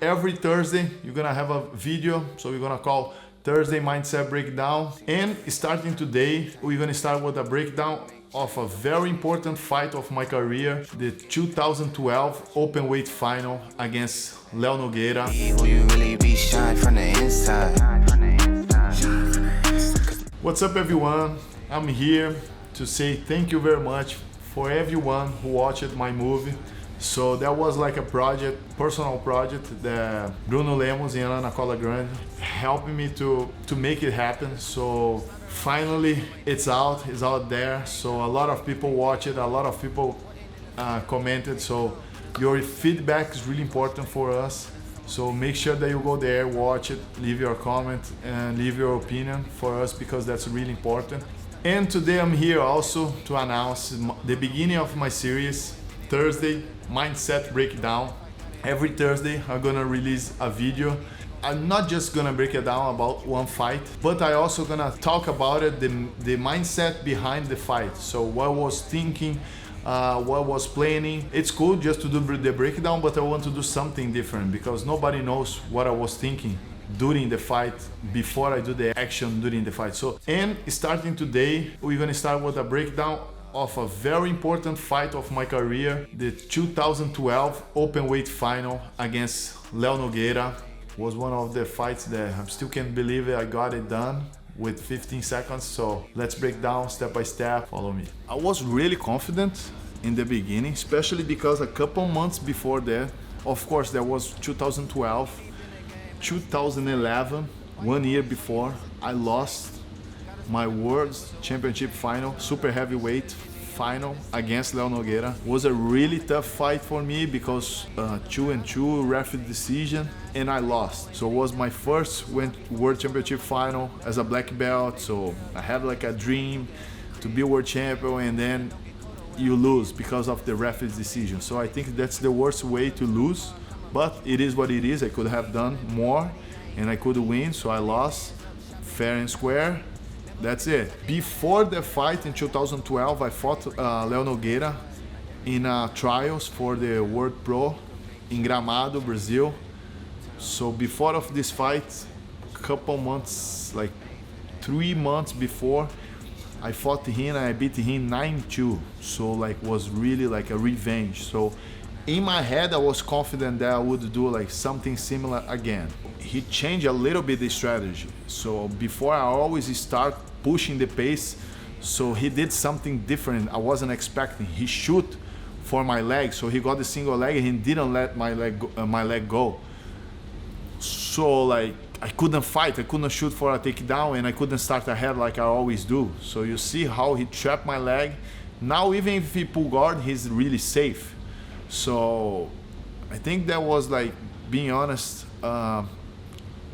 Every Thursday, you're gonna have a video, so we're gonna call Thursday Mindset Breakdown. And starting today, we're gonna start with a breakdown of a very important fight of my career, the 2012 open weight final against Leo Nogueira. What's up, everyone? I'm here to say thank you very much for everyone who watched my movie. So that was like a project, personal project that Bruno Lemos and Ana Cola Grande helped me to make it happen. So finally it's out there. So a lot of people watched it, a lot of people commented. So your feedback is really important for us. So make sure that you go there, watch it, leave your comment and leave your opinion for us, because that's really important. And today I'm here also to announce the beginning of my series, Thursday Mindset Breakdown. Every Thursday I'm gonna release a video. I'm not just gonna break it down about one fight, but I also gonna talk about it, the mindset behind the fight. So what I was thinking, what I was planning. It's cool just to do the breakdown, but I want to do something different because nobody knows what I was thinking during the fight before I do the action during the fight. So, and starting today, we're gonna start with a breakdown of a very important fight of my career, the 2012 open weight final against Leo Nogueira. Was one of the fights that I still can't believe it, I got it done with 15 seconds. So let's break down step by step, follow me. I was really confident in the beginning, especially because a couple months before that, of course there was 2012, 2011, 1 year before, I lost my World Championship final, super heavyweight final against Leo Nogueira. Was a really tough fight for me because 2-2 referee decision, and I lost. So it was my first World Championship final as a black belt. So I had like a dream to be world champion, and then you lose because of the referee's decision. So I think that's the worst way to lose, but it is what it is. I could have done more and I could win, so I lost fair and square. That's it. Before the fight in 2012, I fought Leo Nogueira in trials for the World Pro in Gramado, Brazil. So before of this fight, couple months, like 3 months before, I fought him and I beat him 9-2. So like was really like a revenge. So in my head, I was confident that I would do like something similar again. He changed a little bit the strategy. So before I always start pushing the pace, so he did something different I wasn't expecting. He shoot for my leg, so he got the single leg and he didn't let my leg go. So like I couldn't fight, I couldn't shoot for a takedown, and I couldn't start ahead like I always do. So you see how he trapped my leg. Now even if he pull guard, he's really safe. So I think that was, like, being honest,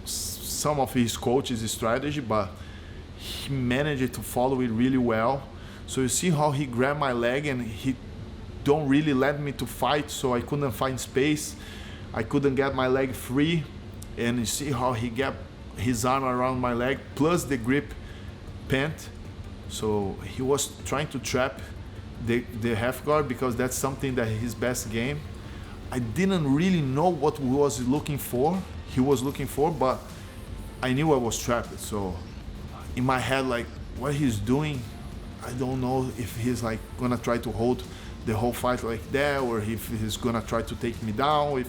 some of his coaches' strategy, but he managed to follow it really well. So you see how he grabbed my leg and he don't really let me to fight, so I couldn't find space. I couldn't get my leg free, and you see how he got his arm around my leg plus the grip pant. So he was trying to trap the half guard because that's something that his best game. I didn't really know what he was looking for, but I knew I was trapped. So in my head, like, what he's doing, I don't know if he's like gonna try to hold the whole fight like that, or if he's gonna try to take me down,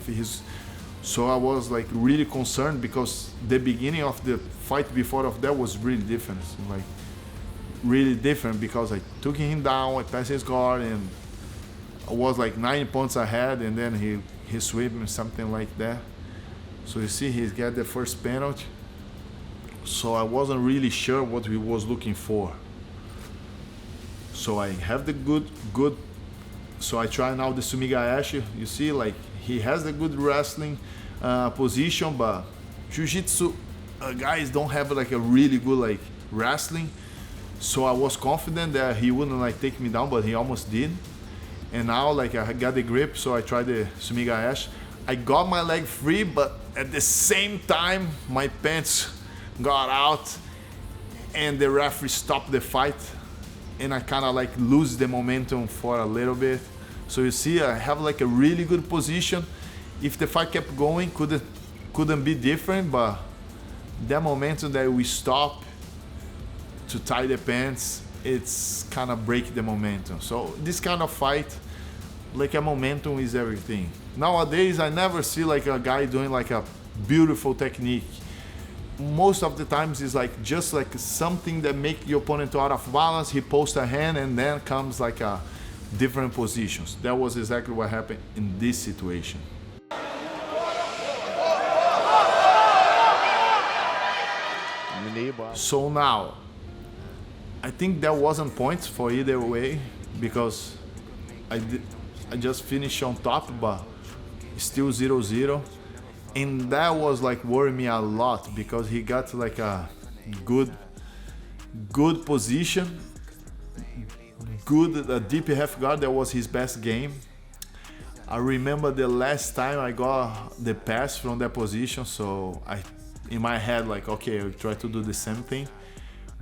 so I was like really concerned because the beginning of the fight before of that was really different. Like really different because I took him down, I passed his guard, and I was like 9 points ahead, and then he swept me, something like that. So you see he's got the first penalty. So I wasn't really sure what he was looking for. So I have the good. So I try now the Sumigaeshi. You see, like, he has the good wrestling position, but Jiu-Jitsu guys don't have like a really good like wrestling. So I was confident that he wouldn't like take me down, but he almost did. And now like I got the grip, so I tried the Sumigaeshi. I got my leg free, but at the same time my pants got out and the referee stopped the fight, and I kind of like lose the momentum for a little bit. So you see I have like a really good position, If the fight kept going, couldn't be different, but that momentum that we stop to tie the pants, it's kind of break the momentum. So this kind of fight, like a momentum is everything. Nowadays, I never see like a guy doing like a beautiful technique. Most of the times it's like just like something that make your opponent out of balance. He posts a hand and then comes like a different positions. That was exactly what happened in this situation. So now, I think there wasn't points for either way because I just finished on top, but still 0-0. And that was like worrying me a lot because he got like a good position, a deep half guard. That was his best game. I remember the last time I got the pass from that position, so in my head like, okay, I'll try to do the same thing.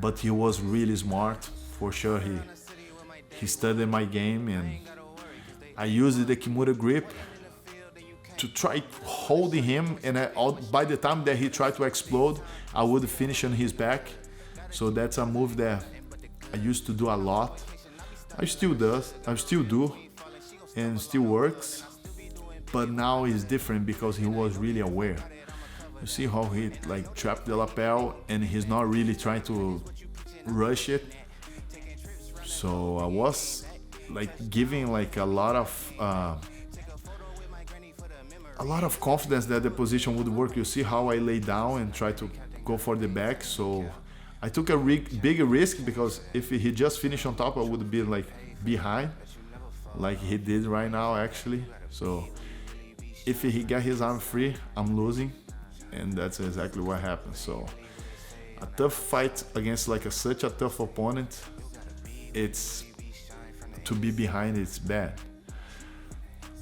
But he was really smart, for sure. He studied my game, and I used the Kimura grip to try holding him, and by the time that he tried to explode, I would finish on his back. So that's a move that I used to do a lot. I still do, and still works. But now it's different because he was really aware. You see how he like trapped the lapel, and he's not really trying to rush it. So I was like giving like a lot of confidence that the position would work. You see how I lay down and try to go for the back. So I took a big risk because if he just finished on top, I would be like behind, like he did right now actually. So if he got his arm free, I'm losing, and that's exactly what happened. So a tough fight against like such a tough opponent, it's to be behind, it's bad.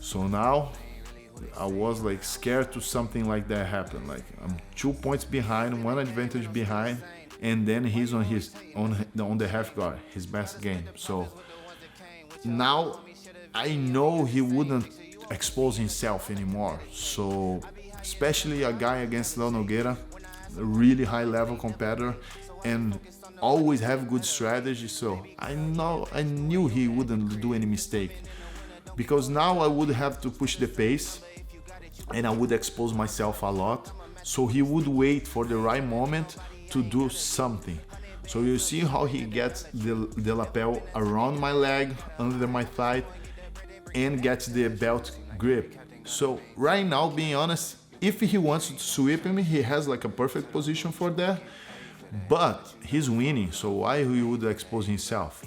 So now I was like scared to something like that happen. Like I'm 2 points behind, 1 advantage behind, and then he's on the half guard, his best game. So now I know he wouldn't expose himself anymore. So especially a guy against Léo Nogueira, a really high level competitor, and always have good strategy. So I knew he wouldn't do any mistake, because now I would have to push the pace and I would expose myself a lot. So he would wait for the right moment to do something. So you see how he gets the lapel around my leg, under my thigh, and gets the belt grip. So right now, being honest, if he wants to sweep me, he has like a perfect position for that, but he's winning, so why he would expose himself?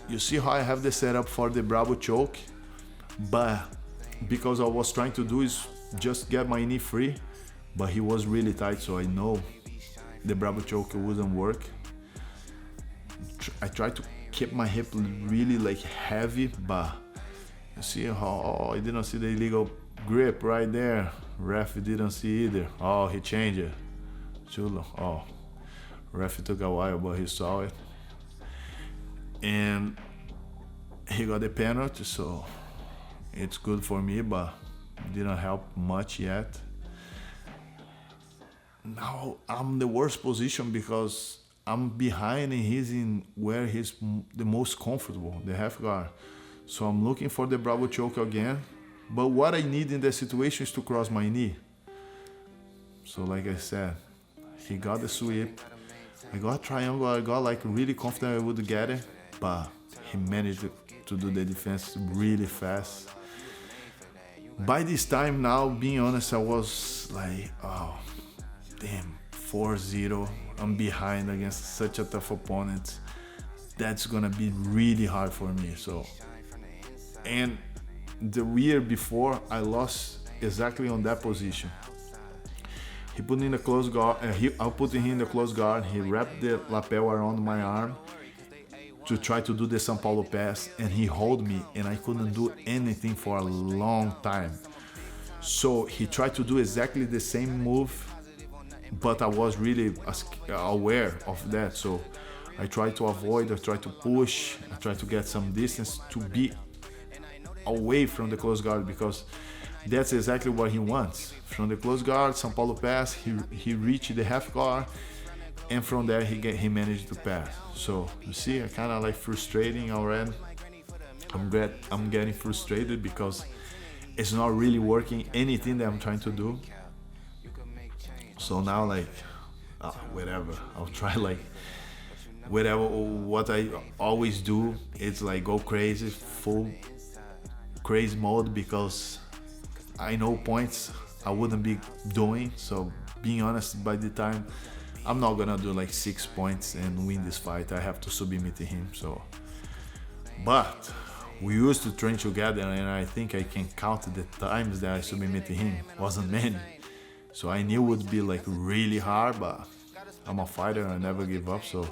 You see how I have the setup for the Bravo choke, but because I was trying to do is just get my knee free, but he was really tight, so I know the Bravo choke wouldn't work. I tried to keep my hip really like heavy, but you see how I didn't see the illegal grip right there. Ref didn't see either. Oh, he changed it. Chulo. Oh, ref took a while, but he saw it, and he got the penalty. So it's good for me, but didn't help much yet. Now I'm in the worst position because I'm behind and he's in where he's the most comfortable, the half guard. So I'm looking for the Bravo choke again. But what I need in that situation is to cross my knee. So like I said, he got the sweep. I got triangle, I got like really confident I would get it, but he managed to do the defense really fast. By this time now, being honest, I was like, oh, damn, 4-0. I'm behind against such a tough opponent. That's gonna be really hard for me. So, and the year before, I lost exactly on that position. He put me in the close guard. I put him in the close guard. He wrapped the lapel around my arm to try to do the São Paulo pass, and he held me, and I couldn't do anything for a long time. So he tried to do exactly the same move, but I was really aware of that. So I tried to avoid, I tried to push, I tried to get some distance to be away from the close guard, because That's exactly what he wants. From the close guard, São Paulo pass, he reached the half guard, and from there he managed to pass. So you see, I kind of like frustrating already. I'm getting frustrated because it's not really working anything that I'm trying to do. So now like whatever, I'll try like whatever. What I always do is like go crazy, full crazy mode, because I know points I wouldn't be doing. So being honest, by the time I'm not gonna do like 6 points and win this fight, I have to submit to him. So, but we used to train together, and I think I can count the times that I submit to him. Wasn't many. So I knew it would be like really hard, but I'm a fighter and I never give up. So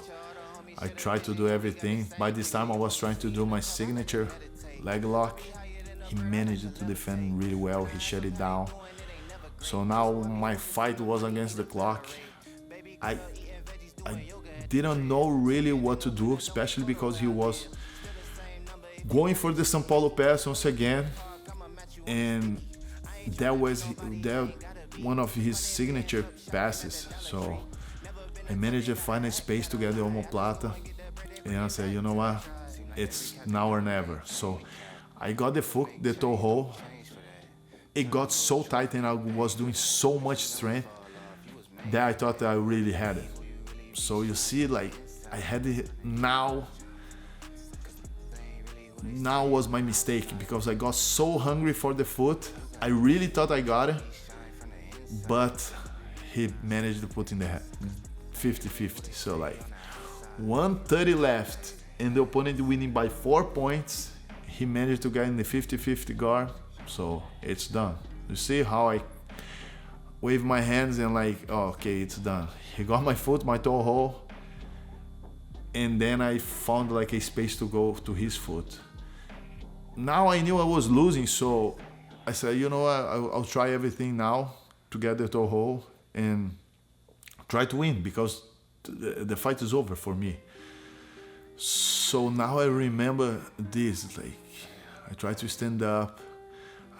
I tried to do everything. By this time I was trying to do my signature leg lock. He managed to defend really well. He shut it down. So now my fight was against the clock. I didn't know really what to do, especially because he was going for the São Paulo pass once again, and that was one of his signature passes. So I managed to find a space to get the omoplata, and I said, you know what, it's now or never. So I got the toe hold. It got so tight and I was doing so much strength that I thought I really had it. So you see, like I had it now. Now was my mistake, because I got so hungry for the foot. I really thought I got it, but he managed to put in the 50-50. So like 1:30 left and the opponent winning by 4 points. He managed to get in the 50-50 guard. So it's done. You see how I wave my hands and like, oh, okay, it's done. He got my foot, my toe hold, and then I found like a space to go to his foot. Now I knew I was losing, so I said, you know what, I'll try everything now to get the toe hold and try to win, because the fight is over for me. So now I remember this, like I tried to stand up.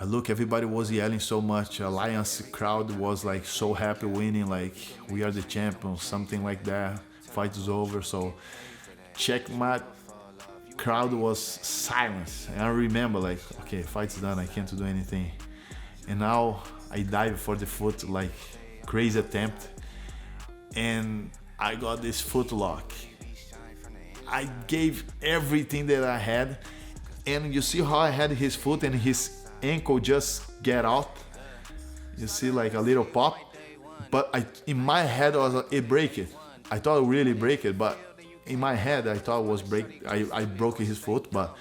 I look, everybody was yelling so much. Alliance crowd was like so happy winning, like we are the champions, something like that. Fight is over. So checkmate crowd was silence. And I remember like, okay, fight's done, I can't do anything. And now I dive for the foot, like crazy attempt. And I got this foot lock. I gave everything that I had. And you see how I had his foot and his ankle just get out. You see like a little pop, but in my head was it break it. I thought it really break it, but in my head I thought it was break. I broke his foot, but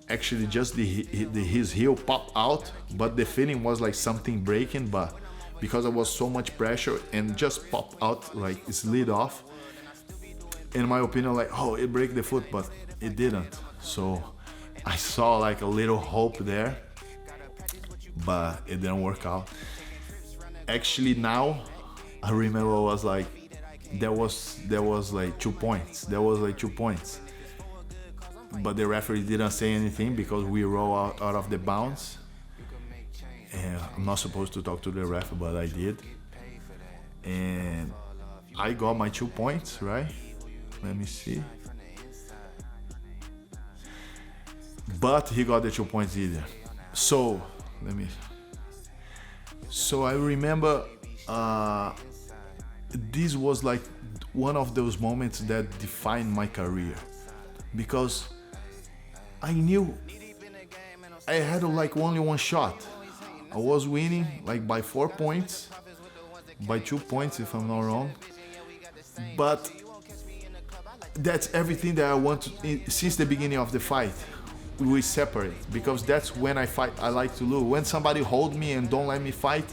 actually just his heel popped out. But the feeling was like something breaking, but because there was so much pressure and just popped out, like it slid off. In my opinion, like, oh, it break the foot, but it didn't. So I saw like a little hope there, but it didn't work out. Actually now I remember it was like there was like 2 points. There was like 2 points. But the referee didn't say anything because we roll out of the bounds. And I'm not supposed to talk to the ref, but I did. And I got my 2 points, right? Let me see. But he got the 2 points either. So I remember this was like one of those moments that defined my career, because I knew I had like only one shot. I was winning like by 4 points, by 2 points if I'm not wrong. But that's everything that I want to, since the beginning of the fight. We separate, because that's when I fight. I like to lose. When somebody hold me and don't let me fight,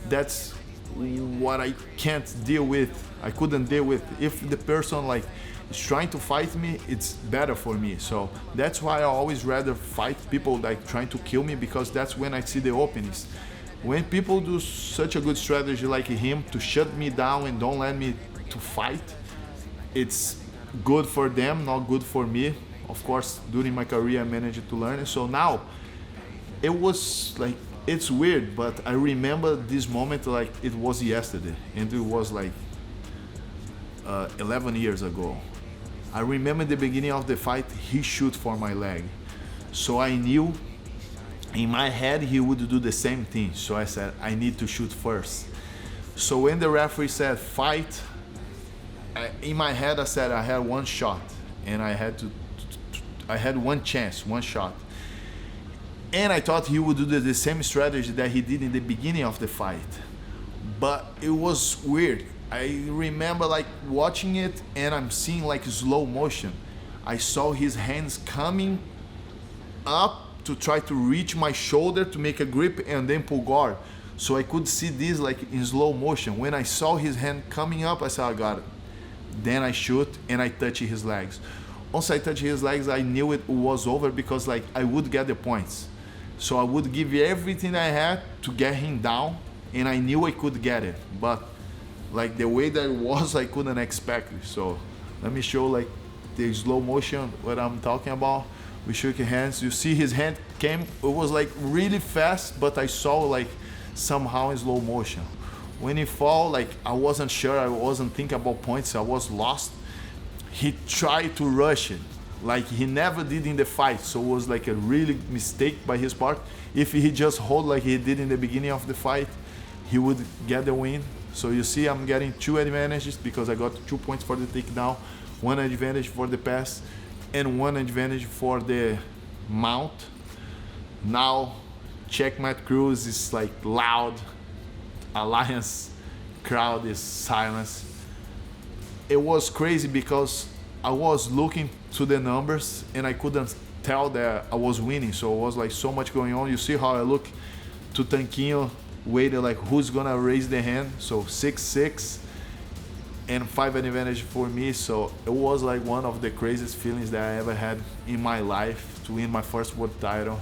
that's what I can't deal with. I couldn't deal with. If the person like is trying to fight me, it's better for me. So that's why I always rather fight people like trying to kill me, because that's when I see the openings. When people do such a good strategy like him to shut me down and don't let me to fight, it's good for them, not good for me. Of course, during my career I managed to learn it. So now it was like It's weird, but I remember this moment like it was yesterday, and it was like 11 years ago. I remember the beginning of the fight, he shoot for my leg. So I knew in my head he would do the same thing. So I said, I need to shoot first. So when the referee said fight, in my head I said I had one shot, and I had one chance, one shot. And I thought he would do the same strategy that he did in the beginning of the fight. But it was weird. I remember like watching it, and I'm seeing like slow motion. I saw his hands coming up to try to reach my shoulder to make a grip and then pull guard. So I could see this like in slow motion. When I saw his hand coming up, I said, I got it. Then I shoot and I touch his legs. Once I touched his legs, I knew it was over, because like I would get the points. So I would give everything I had to get him down, and I knew I could get it. But like the way that it was, I couldn't expect it. So let me show like the slow motion what I'm talking about. We shook hands. You see his hand came, it was like really fast, but I saw like somehow in slow motion. When he fall, like I wasn't sure, I wasn't thinking about points, I was lost. He tried to rush it, like he never did in the fight. So it was like a really mistake by his part. If he just hold like he did in the beginning of the fight, he would get the win. So you see I'm getting 2 advantages, because I got 2 points for the takedown, 1 advantage for the pass, and 1 advantage for the mount. Now Checkmate Cruise is like loud, Alliance crowd is silence. It was crazy because I was looking to the numbers and I couldn't tell that I was winning. So it was like so much going on. You see how I look to Tanquinho, waited like who's gonna raise the hand. So 6-6 and 5 advantage for me. So it was like one of the craziest feelings that I ever had in my life, to win my first world title.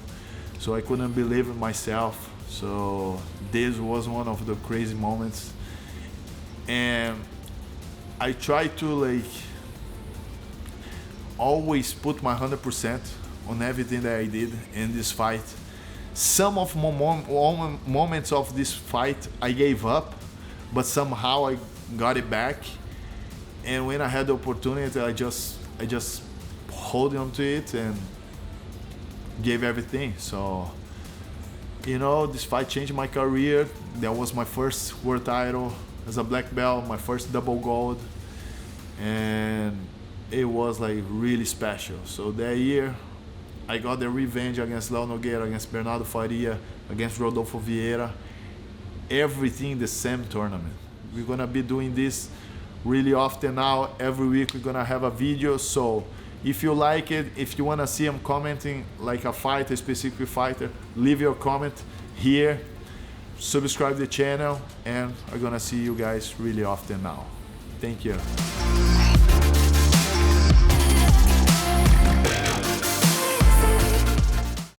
So I couldn't believe it myself. So this was one of the crazy moments. And I try to like always put my 100% on everything that I did in this fight. Some of moments of this fight I gave up, but somehow I got it back. And when I had the opportunity, I just hold on to it and gave everything. So, you know, this fight changed my career. That was my first world title as a black belt, my first double gold, and it was like really special. So that year I got the revenge against Léo Nogueira, against Bernardo Faria, against Rodolfo Vieira, everything in the same tournament. We're gonna be doing this really often now. Every week we're gonna have a video. So if you like it, if you wanna see I'm commenting like a fighter, a specific fighter, leave your comment here, subscribe the channel, and I'm gonna see you guys really often now. Thank you.